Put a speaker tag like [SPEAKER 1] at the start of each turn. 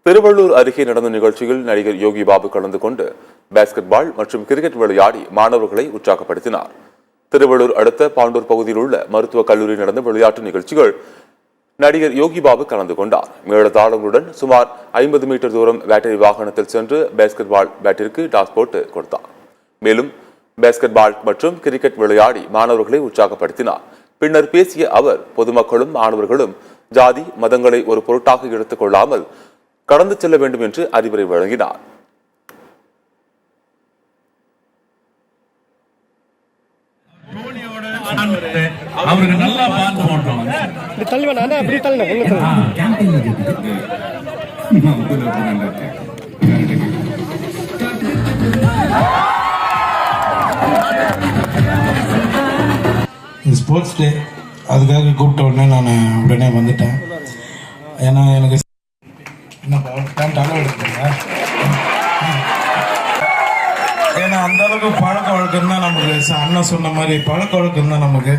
[SPEAKER 1] திருவள்ளூர் அருகே நடந்த நிகழ்ச்சியில் நடிகர் யோகி பாபு கலந்து கொண்டு பாஸ்கெட் பால் மற்றும் கிரிக்கெட் விளையாடி மாணவர்களை உற்சாகப்படுத்தினார். திருவள்ளூர் அடுத்த பாண்டூர் பகுதியில் உள்ள மருத்துவக் கல்லூரியில் நடந்த விளையாட்டு நிகழ்ச்சிகள் நடிகர் யோகி பாபு கலந்து கொண்டார். மேளதாளங்களுடன் சுமார் 50 மீட்டர் தூரம் பேட்டரி வாகனத்தில் சென்று பாஸ்கெட் பால் பேட்டிற்கு டாஸ் போட்டு கொடுத்தார். மேலும் பாஸ்கெட் பால் மற்றும் கிரிக்கெட் விளையாடி மாணவர்களை உற்சாகப்படுத்தினார். பின்னர் பேசிய அவர், பொதுமக்களும் மாணவர்களும் ஜாதி மதங்களை ஒரு பொருட்டாக எடுத்துக் கொள்ளாமல் கடந்து செல்ல வேண்டும் என்று அறிவுரை வழங்கினார்.
[SPEAKER 2] அவருக்கு நல்லா பார்த்து போட்டோம்.
[SPEAKER 3] ஸ்போர்ட்ஸ் டே அதுக்காக கூப்பிட்ட உடனே நான் உடனே வந்துட்டேன். ஏன்னா எனக்கு ஏன்னா அந்த அளவுக்கு பழக்க வழக்கம் தான் நமக்கு, அண்ணன் சொன்ன மாதிரி பழக்க வழக்கம் தான் நமக்கு.